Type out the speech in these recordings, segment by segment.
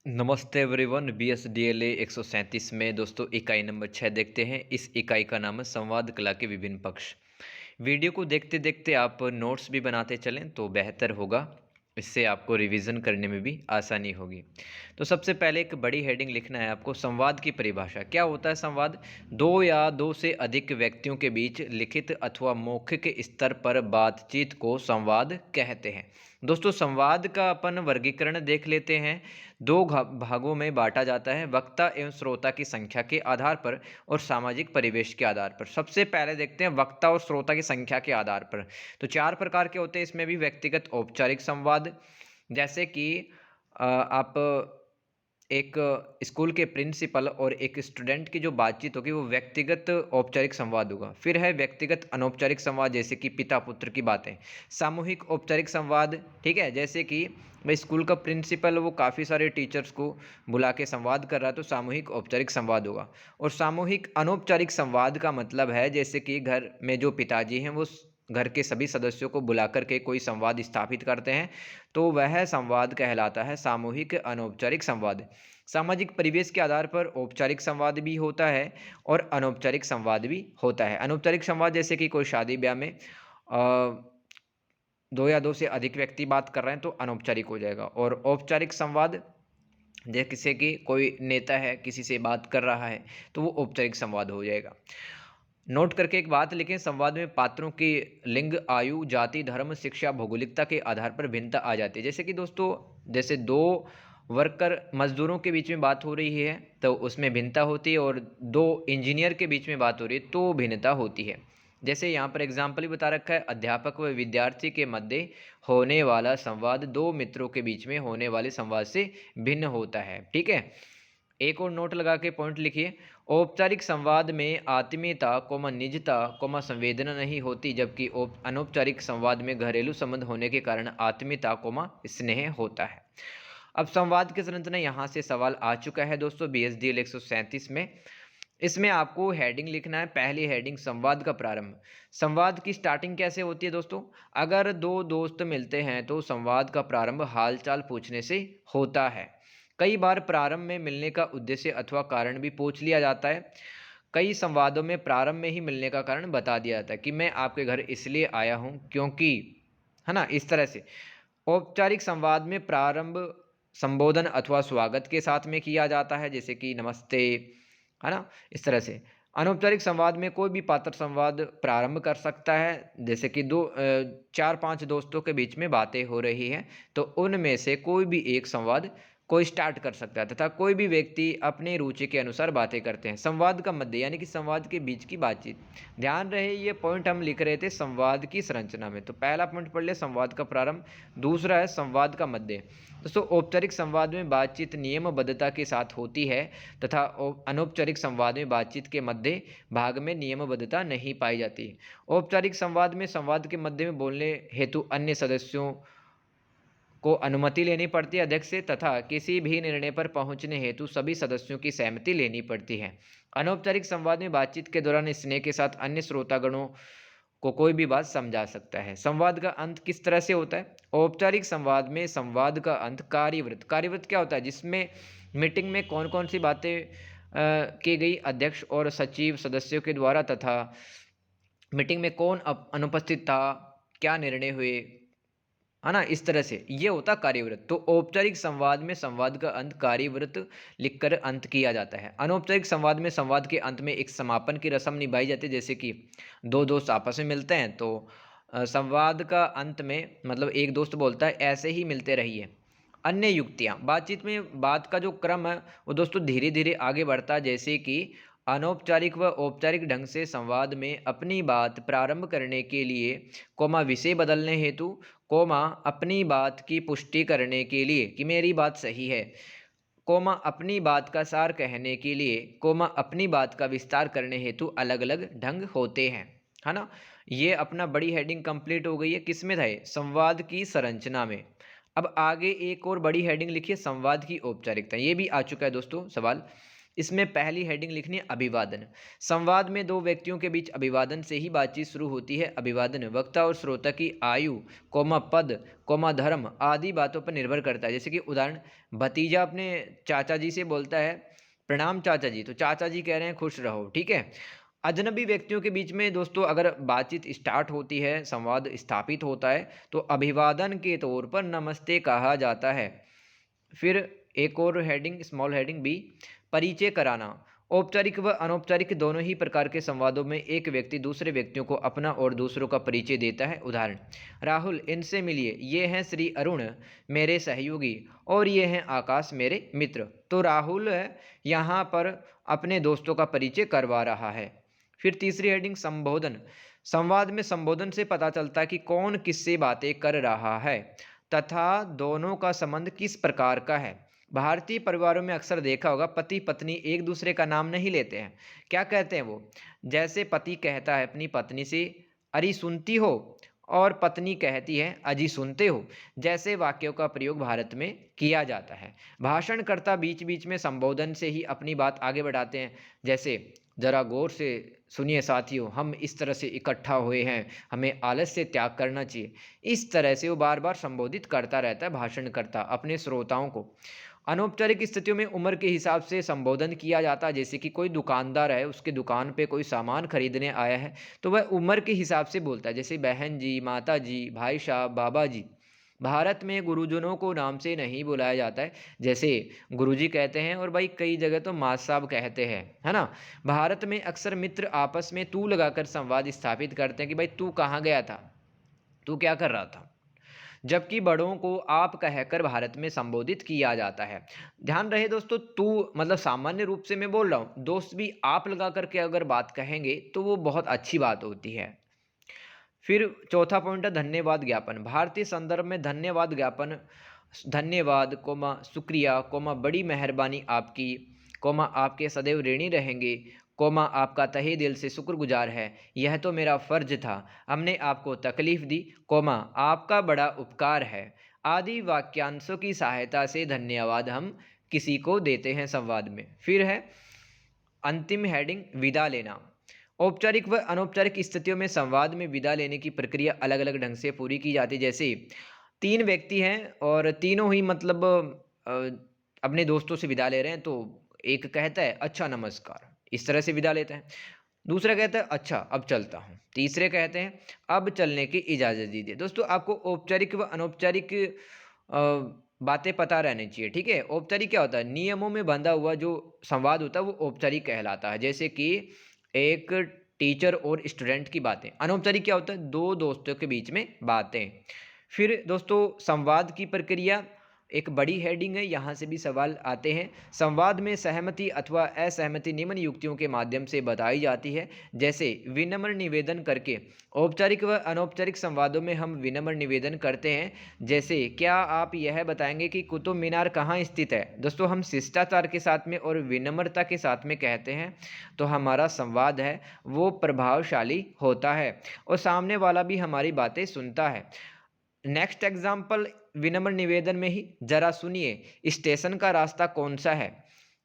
नमस्ते everyone. BSDLA 137 में दोस्तों इकाई नंबर 6 देखते हैं। इस इकाई का नाम है संवाद कला के विभिन्न पक्ष। वीडियो को देखते देखते आप नोट्स भी बनाते चलें तो बेहतर होगा। इससे आपको रिवीजन करने में भी आसानी होगी। तो सबसे पहले एक बड़ी हेडिंग लिखना है आपको, संवाद की परिभाषा। क्या होता है संवाद? दो या दो से अधिक व्यक्तियों के बीच लिखित अथवा मौखिक स्तर पर बातचीत को संवाद कहते हैं। दोस्तों संवाद का अपन वर्गीकरण देख लेते हैं। दो भागों में बांटा जाता है, वक्ता एवं श्रोता की संख्या के आधार पर और सामाजिक परिवेश के आधार पर। सबसे पहले देखते हैं वक्ता और श्रोता की संख्या के आधार पर। तो चार प्रकार के होते हैं इसमें भी। व्यक्तिगत औपचारिक संवाद, जैसे कि आप एक स्कूल के प्रिंसिपल और एक स्टूडेंट की जो बातचीत होगी वो व्यक्तिगत औपचारिक संवाद होगा। फिर है व्यक्तिगत अनौपचारिक संवाद, जैसे कि पिता पुत्र की बातें। सामूहिक औपचारिक संवाद, ठीक है, जैसे कि भाई स्कूल का प्रिंसिपल वो काफ़ी सारे टीचर्स को बुला के संवाद कर रहा है तो सामूहिक औपचारिक संवाद होगा। और सामूहिक अनौपचारिक संवाद का मतलब है जैसे कि घर में जो पिताजी हैं वो घर के सभी सदस्यों को बुला कर के कोई संवाद स्थापित करते हैं, तो वह संवाद कहलाता है सामूहिक अनौपचारिक संवाद। सामाजिक परिवेश के आधार पर औपचारिक संवाद भी होता है और अनौपचारिक संवाद भी होता है। अनौपचारिक संवाद जैसे कि कोई शादी ब्याह में दो या दो से अधिक व्यक्ति बात कर रहे हैं तो अनौपचारिक हो जाएगा। और औपचारिक संवाद जैसे कि कोई नेता है किसी से बात कर रहा है तो वो औपचारिक संवाद हो जाएगा। नोट करके एक बात लिखें, संवाद में पात्रों की लिंग, आयु, जाति, धर्म, शिक्षा, भौगोलिकता के आधार पर भिन्नता आ जाती है। जैसे कि दोस्तों जैसे दो वर्कर मजदूरों के बीच में बात हो रही है तो उसमें भिन्नता होती है, और दो इंजीनियर के बीच में बात हो रही है तो भिन्नता होती है। जैसे यहाँ पर एग्जाम्पल ही बता रखा है, अध्यापक व विद्यार्थी के मध्य होने वाला संवाद दो मित्रों के बीच में होने वाले संवाद से भिन्न होता है। ठीक है, एक और नोट लगा के पॉइंट लिखिए। औपचारिक संवाद में आत्मीयता कोमा निजता कोमा संवेदना नहीं होती, जबकि अनौपचारिक संवाद में घरेलू संबंध होने के कारण आत्मीयता कोमा स्नेह होता है। अब संवाद की संरचना, यहाँ से सवाल आ चुका है दोस्तों BSDL 137 में। इसमें आपको हेडिंग लिखना है। पहली हेडिंग, संवाद का प्रारंभ। संवाद की स्टार्टिंग कैसे होती है दोस्तों? अगर दो दोस्त मिलते हैं तो संवाद का प्रारंभ हालचाल पूछने से होता है। कई बार प्रारंभ में मिलने का उद्देश्य अथवा कारण भी पूछ लिया जाता है। कई संवादों में प्रारंभ में ही मिलने का कारण बता दिया जाता है कि मैं आपके घर इसलिए आया हूँ क्योंकि, है ना, इस तरह से। औपचारिक संवाद में प्रारंभ संबोधन अथवा स्वागत के साथ में किया जाता है, जैसे कि नमस्ते, है ना, इस तरह से। अनौपचारिक संवाद में कोई भी पात्र संवाद प्रारंभ कर सकता है, जैसे कि चार पांच दोस्तों के बीच में बातें हो रही हैं तो उनमें से कोई भी एक संवाद कोई स्टार्ट कर सकता है, तथा कोई भी व्यक्ति अपनी रुचि के अनुसार बातें करते हैं। संवाद का मध्य यानी कि संवाद के बीच की बातचीत। ध्यान रहे ये पॉइंट हम लिख रहे थे संवाद की संरचना में। तो पहला पॉइंट पढ़ ले, संवाद का प्रारंभ। दूसरा है संवाद का मध्य। दोस्तों औपचारिक संवाद में बातचीत नियमबद्धता के साथ होती है तथा अनौपचारिक संवाद में बातचीत के मध्य भाग में नियमबद्धता नहीं पाई जाती। औपचारिक संवाद में संवाद के मध्य में बोलने हेतु अन्य सदस्यों को अनुमति लेनी पड़ती है अध्यक्ष से, तथा किसी भी निर्णय पर पहुंचने हेतु सभी सदस्यों की सहमति लेनी पड़ती है। अनौपचारिक संवाद में बातचीत के दौरान स्नेह के साथ अन्य श्रोतागणों को कोई भी बात समझा सकता है। संवाद का अंत किस तरह से होता है? औपचारिक संवाद में संवाद का अंत कार्यवृत्त। कार्यवृत्त क्या होता है? जिसमें मीटिंग में कौन कौन सी बातें की गई अध्यक्ष और सचिव सदस्यों के द्वारा, तथा मीटिंग में कौन अनुपस्थित था, क्या निर्णय हुए, है ना, इस तरह से ये होता कार्यवृत्त। तो औपचारिक संवाद में संवाद का अंत कार्यवृत्त लिखकर अंत किया जाता है। अनौपचारिक संवाद में संवाद के अंत में एक समापन की रस्म निभाई जाती है, जैसे कि दो दोस्त आपस में मिलते हैं तो संवाद का अंत में मतलब एक दोस्त बोलता है ऐसे ही मिलते रहिए। अन्य युक्तियाँ, बातचीत में बात का जो क्रम है वो दोस्तों धीरे धीरे आगे बढ़ता है, जैसे कि अनौपचारिक व औपचारिक ढंग से संवाद में अपनी बात प्रारंभ करने के लिए कोमा विषय बदलने हेतु, कोमा अपनी बात की पुष्टि करने के लिए कि मेरी बात सही है, कोमा अपनी बात का सार कहने के लिए, कोमा अपनी बात का विस्तार करने हेतु अलग अलग ढंग होते हैं, है ना। ये अपना बड़ी हेडिंग कंप्लीट हो गई है। किसमें था? संवाद की संरचना में। अब आगे एक और बड़ी हेडिंग लिखिए, संवाद की औपचारिकता। ये भी आ चुका है दोस्तों सवाल। इसमें पहली हेडिंग लिखनी है अभिवादन। संवाद में दो व्यक्तियों के बीच अभिवादन से ही बातचीत शुरू होती है। अभिवादन वक्ता और श्रोता की आयु, पद, धर्म आदि बातों पर निर्भर करता है। जैसे कि उदाहरण, भतीजा अपने चाचा जी से बोलता है प्रणाम चाचा जी, तो चाचा जी कह रहे हैं खुश रहो, ठीक है। अजनबी व्यक्तियों के बीच में दोस्तों अगर बातचीत स्टार्ट होती है, संवाद स्थापित होता है, तो अभिवादन के तौर पर नमस्ते कहा जाता है। फिर एक और हेडिंग, स्मॉल हेडिंग बी, परिचय कराना। औपचारिक व अनौपचारिक दोनों ही प्रकार के संवादों में एक व्यक्ति दूसरे व्यक्तियों को अपना और दूसरों का परिचय देता है। उदाहरण, राहुल इनसे मिलिए, ये हैं श्री अरुण मेरे सहयोगी और ये हैं आकाश मेरे मित्र। तो राहुल यहाँ पर अपने दोस्तों का परिचय करवा रहा है। फिर तीसरी हेडिंग संबोधन। संवाद में संबोधन से पता चलता है कि कौन किससे बातें कर रहा है तथा दोनों का संबंध किस प्रकार का है। भारतीय परिवारों में अक्सर देखा होगा पति पत्नी एक दूसरे का नाम नहीं लेते हैं। क्या कहते हैं वो? जैसे पति कहता है अपनी पत्नी से अरे सुनती हो, और पत्नी कहती है अजी सुनते हो। जैसे वाक्यों का प्रयोग भारत में किया जाता है। भाषणकर्ता बीच बीच में संबोधन से ही अपनी बात आगे बढ़ाते हैं। जैसे, जरा गौर से सुनिए साथियों, हम इस तरह से इकट्ठा हुए हैं, हमें आलस्य त्याग करना चाहिए। इस तरह से वो बार बार संबोधित करता रहता है भाषणकर्ता अपने श्रोताओं को। अनौपचारिक स्थितियों में उम्र के हिसाब से संबोधन किया जाता है। जैसे कि कोई दुकानदार है, उसके दुकान पे कोई सामान खरीदने आया है, तो वह उम्र के हिसाब से बोलता है। जैसे बहन जी, माता जी, भाई साहब, बाबा जी। भारत में गुरुजनों को नाम से नहीं बुलाया जाता है, जैसे गुरुजी कहते हैं, और भाई कई जगह तो माँ साहब कहते हैं, है ना। भारत में अक्सर मित्र आपस में तू लगाकर संवाद स्थापित करते हैं कि भाई तू कहाँ गया था, तू क्या कर रहा था। जबकि बड़ों को आप कहकर भारत में संबोधित किया जाता है। ध्यान रहे दोस्तों, तू मतलब सामान्य रूप से मैं बोल रहा हूँ, दोस्त भी आप लगा करके अगर बात कहेंगे तो वो बहुत अच्छी बात होती है। फिर चौथा पॉइंट है धन्यवाद ज्ञापन। भारतीय संदर्भ में धन्यवाद ज्ञापन, धन्यवाद कोमा शुक्रिया कोमा बड़ी मेहरबानी आपकी कोमा आपके सदैव ऋणी रहेंगे कोमा आपका तहे दिल से शुक्रगुजार है, यह तो मेरा फर्ज था, हमने आपको तकलीफ दी कोमा आपका बड़ा उपकार है आदि वाक्यांशों की सहायता से धन्यवाद हम किसी को देते हैं संवाद में। फिर है अंतिम हेडिंग विदा लेना। औपचारिक व अनौपचारिक स्थितियों में संवाद में विदा लेने की प्रक्रिया अलग अलग ढंग से पूरी की जाती है। जैसे तीन व्यक्ति हैं और तीनों ही मतलब अ, अपने दोस्तों से विदा ले रहे हैं, तो एक कहता है अच्छा नमस्कार, इस तरह से विदा लेते हैं। दूसरा कहता है अच्छा अब चलता हूँ। तीसरे कहते हैं अब चलने की इजाज़त दीजिए। दोस्तों आपको औपचारिक व अनौपचारिक बातें पता रहनी चाहिए, ठीक है। औपचारिक क्या होता है? नियमों में बंधा हुआ जो संवाद होता है वो औपचारिक कहलाता है। जैसे कि एक टीचर और स्टूडेंट की बातें। अनौपचारिक क्या होता है? दो दोस्तों के बीच में बातें। फिर दोस्तों संवाद की प्रक्रिया एक बड़ी हेडिंग है, यहाँ से भी सवाल आते हैं। संवाद में सहमति अथवा असहमति निम्न युक्तियों के माध्यम से बताई जाती है। जैसे विनम्र निवेदन करके। औपचारिक व अनौपचारिक संवादों में हम विनम्र निवेदन करते हैं। जैसे क्या आप यह बताएंगे कि कुतुब मीनार कहाँ स्थित है? दोस्तों हम शिष्टाचार के साथ में और विनम्रता के साथ में कहते हैं तो हमारा संवाद है वो प्रभावशाली होता है और सामने वाला भी हमारी बातें सुनता है। नेक्स्ट एग्जाम्पल विनम्र निवेदन में ही, जरा सुनिए स्टेशन का रास्ता कौन सा है।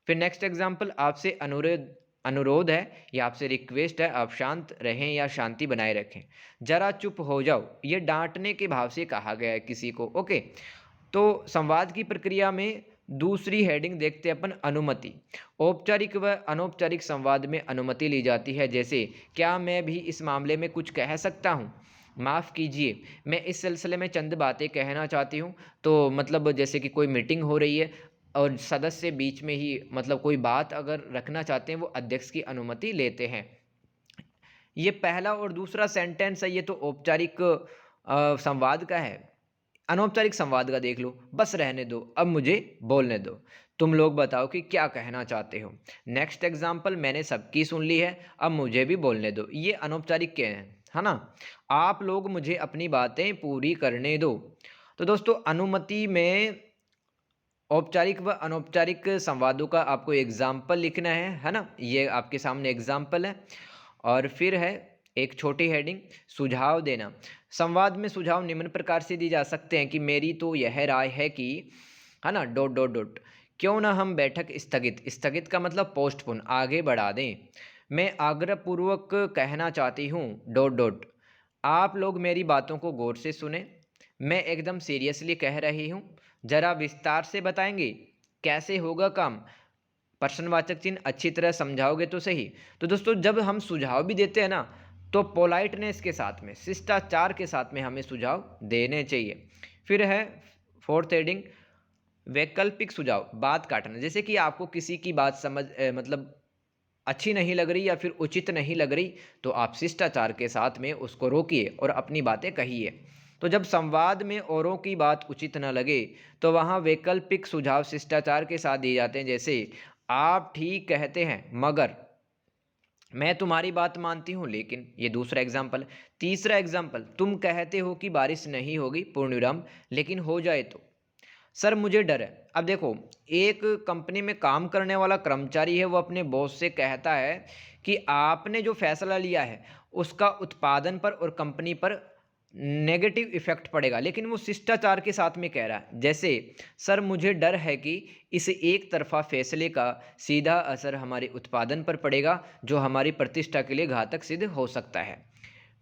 फिर नेक्स्ट एग्जाम्पल आपसे अनुरोध है या आपसे रिक्वेस्ट है, आप शांत रहें या शांति बनाए रखें। जरा चुप हो जाओ, ये डांटने के भाव से कहा गया है किसी को। ओके, तो संवाद की प्रक्रिया में दूसरी हेडिंग देखते हैं अपन अनुमति। औपचारिक व अनौपचारिक संवाद में अनुमति ली जाती है। जैसे क्या मैं भी इस मामले में कुछ कह सकता हूँ? माफ़ कीजिए, मैं इस सिलसिले में चंद बातें कहना चाहती हूँ। तो मतलब जैसे कि कोई मीटिंग हो रही है और सदस्य बीच में ही मतलब कोई बात अगर रखना चाहते हैं, वो अध्यक्ष की अनुमति लेते हैं। ये पहला और दूसरा सेंटेंस है, ये तो औपचारिक संवाद का है। अनौपचारिक संवाद का देख लो, बस रहने दो, अब मुझे बोलने दो, तुम लोग बताओ कि क्या कहना चाहते हो। नेक्स्ट एग्जाम्पल, मैंने सबकी सुन ली है, अब मुझे भी बोलने दो। ये अनौपचारिक के हैं, है ना। आप लोग मुझे अपनी बातें पूरी करने दो। तो दोस्तों अनुमति में औपचारिक व अनौपचारिक संवादों का आपको एग्जाम्पल लिखना है ना। ये आपके सामने एग्जाम्पल है। और फिर है एक छोटी हेडिंग सुझाव देना। संवाद में सुझाव निम्न प्रकार से दी जा सकते हैं कि मेरी तो यह राय है कि, है ना, डॉट डॉट डॉट, क्यों ना हम बैठक स्थगित, स्थगित का मतलब पोस्टपोन, आगे बढ़ा दें। मैं आग्रहपूर्वक कहना चाहती हूँ डॉट डॉट, आप लोग मेरी बातों को गौर से सुने। मैं एकदम सीरियसली कह रही हूँ, जरा विस्तार से बताएंगे कैसे होगा काम। प्रश्नवाचक चिन्ह, अच्छी तरह समझाओगे तो सही। तो दोस्तों जब हम सुझाव भी देते हैं ना, तो पोलाइटनेस के साथ में, शिष्टाचार के साथ में हमें सुझाव देने चाहिए। फिर है फोर्थ हेडिंग, वैकल्पिक सुझाव, बात काटना। जैसे कि आपको किसी की बात मतलब अच्छी नहीं लग रही या फिर उचित नहीं लग रही, तो आप शिष्टाचार के साथ में उसको रोकिए और अपनी बातें कहिए। तो जब संवाद में औरों की बात उचित न लगे, तो वहाँ वैकल्पिक सुझाव शिष्टाचार के साथ दिए जाते हैं। जैसे आप ठीक कहते हैं, मगर मैं तुम्हारी बात मानती हूँ लेकिन, ये दूसरा एग्जाम्पल। तीसरा एग्जाम्पल, तुम कहते हो कि बारिश नहीं होगी पूर्णविराम, लेकिन हो जाए तो। सर मुझे डर है। अब देखो, एक कंपनी में काम करने वाला कर्मचारी है, वो अपने बॉस से कहता है कि आपने जो फैसला लिया है उसका उत्पादन पर और कंपनी पर नेगेटिव इफेक्ट पड़ेगा, लेकिन वो शिष्टाचार के साथ में कह रहा है। जैसे, सर मुझे डर है कि इस एक तरफा फैसले का सीधा असर हमारे उत्पादन पर पड़ेगा, जो हमारी प्रतिष्ठा के लिए घातक सिद्ध हो सकता है।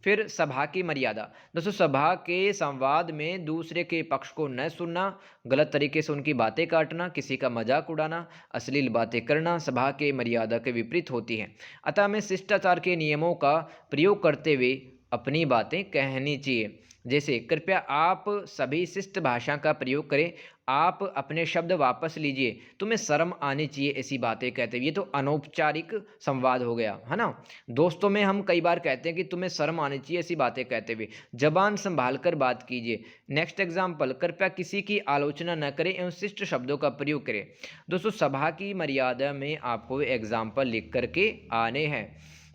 फिर सभा की मर्यादा। दोस्तों सभा के संवाद में दूसरे के पक्ष को न सुनना, गलत तरीके से उनकी बातें काटना, किसी का मजाक उड़ाना, अश्लील बातें करना सभा के मर्यादा के विपरीत होती हैं। अतः हमें शिष्टाचार के नियमों का प्रयोग करते हुए अपनी बातें कहनी चाहिए। जैसे, कृपया आप सभी शिष्ट भाषा का प्रयोग करें, आप अपने शब्द वापस लीजिए, तुम्हें शर्म आनी चाहिए ऐसी बातें कहते हुए। ये तो अनौपचारिक संवाद हो गया, है ना। दोस्तों में हम कई बार कहते हैं कि तुम्हें शर्म आनी चाहिए ऐसी बातें कहते हुए। जबान संभाल कर बात कीजिए। नेक्स्ट एग्जाम्पल, कृपया किसी की आलोचना न करें एवं शिष्ट शब्दों का प्रयोग करें। दोस्तों सभा की मर्यादा में आपको एग्जाम्पल लिख करके आने हैं।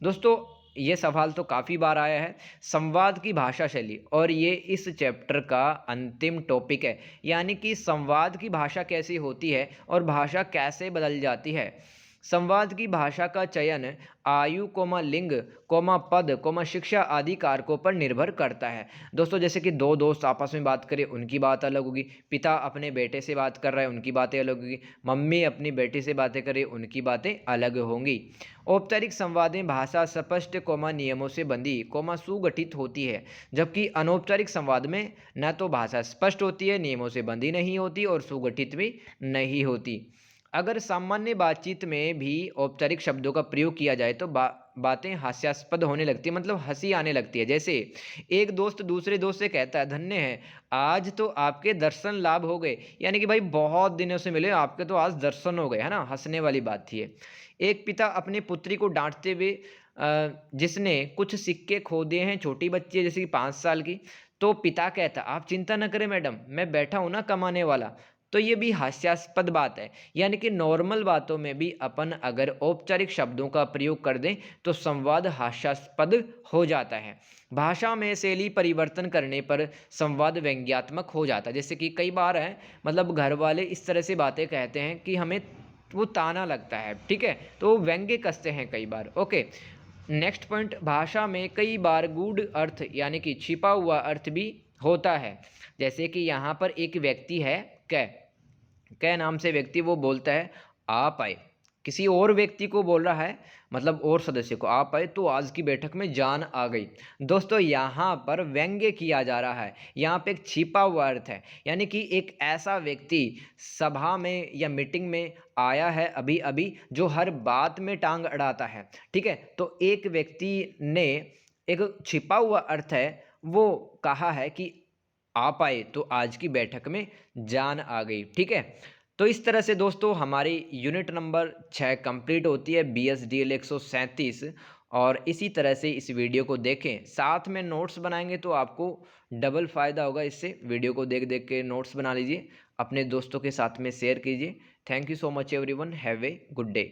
दोस्तों ये सवाल तो काफ़ी बार आया है, संवाद की भाषा शैली, और ये इस चैप्टर का अंतिम टॉपिक है। यानी कि संवाद की भाषा कैसी होती है और भाषा कैसे बदल जाती है। संवाद की भाषा का चयन आयु, लिंग, पद, शिक्षा आदि कारकों पर निर्भर करता है। दोस्तों जैसे कि दो दोस्त आपस में बात करें, उनकी बात अलग होगी। पिता अपने बेटे से बात कर रहा है, उनकी बातें अलग होगी। मम्मी अपनी बेटी से बातें करें, उनकी बातें अलग होंगी। औपचारिक संवाद में भाषा स्पष्ट, नियमों से बंधी, सुगठित होती है, जबकि अनौपचारिक संवाद में न तो भाषा स्पष्ट होती है, नियमों से बंधी नहीं होती और सुगठित भी नहीं होती। अगर सामान्य बातचीत में भी औपचारिक शब्दों का प्रयोग किया जाए तो बातें हास्यास्पद होने लगती है, मतलब हंसी आने लगती है। जैसे एक दोस्त दूसरे दोस्त से कहता है, धन्य है आज तो आपके दर्शन लाभ हो गए, यानी कि भाई बहुत दिनों से मिले, आपके तो आज दर्शन हो गए, है ना, हंसने वाली बात थी ये। एक पिता अपनी पुत्री को डांटते हुए, जिसने कुछ सिक्के खो दिए हैं, छोटी बच्ची है जैसे कि 5 साल की, तो पिता कहता, आप चिंता न करें मैडम, मैं बैठा हूं ना कमाने वाला। तो ये भी हास्यास्पद बात है। यानी कि नॉर्मल बातों में भी अपन अगर औपचारिक शब्दों का प्रयोग कर दें तो संवाद हास्यास्पद हो जाता है। भाषा में शैली परिवर्तन करने पर संवाद व्यंग्यात्मक हो जाता है। जैसे कि कई बार है, मतलब घर वाले इस तरह से बातें कहते हैं कि हमें वो ताना लगता है, ठीक है, तो व्यंग्य कसते हैं कई बार। ओके, नेक्स्ट पॉइंट, भाषा में कई बार गूढ़ अर्थ यानी कि छिपा हुआ अर्थ भी होता है। जैसे कि यहाँ पर एक व्यक्ति है, कै नाम से व्यक्ति, वो बोलता है आप आए, किसी और व्यक्ति को बोल रहा है, मतलब और सदस्य को, आप आए तो आज की बैठक में जान आ गई। दोस्तों यहाँ पर व्यंग्य किया जा रहा है, यहाँ पे एक छिपा हुआ अर्थ है। यानी कि एक ऐसा व्यक्ति सभा में या मीटिंग में आया है अभी अभी, जो हर बात में टांग अड़ाता है, ठीक है। तो एक व्यक्ति ने एक छिपा हुआ अर्थ है वो कहा है कि आप आए तो आज की बैठक में जान आ गई, ठीक है। तो इस तरह से दोस्तों हमारी यूनिट नंबर 6 कंप्लीट होती है, BSDL 137। और इसी तरह से इस वीडियो को देखें, साथ में नोट्स बनाएंगे तो आपको डबल फ़ायदा होगा। इससे वीडियो को देख देख के नोट्स बना लीजिए, अपने दोस्तों के साथ में शेयर कीजिए। Thank you so much everyone, have a good day.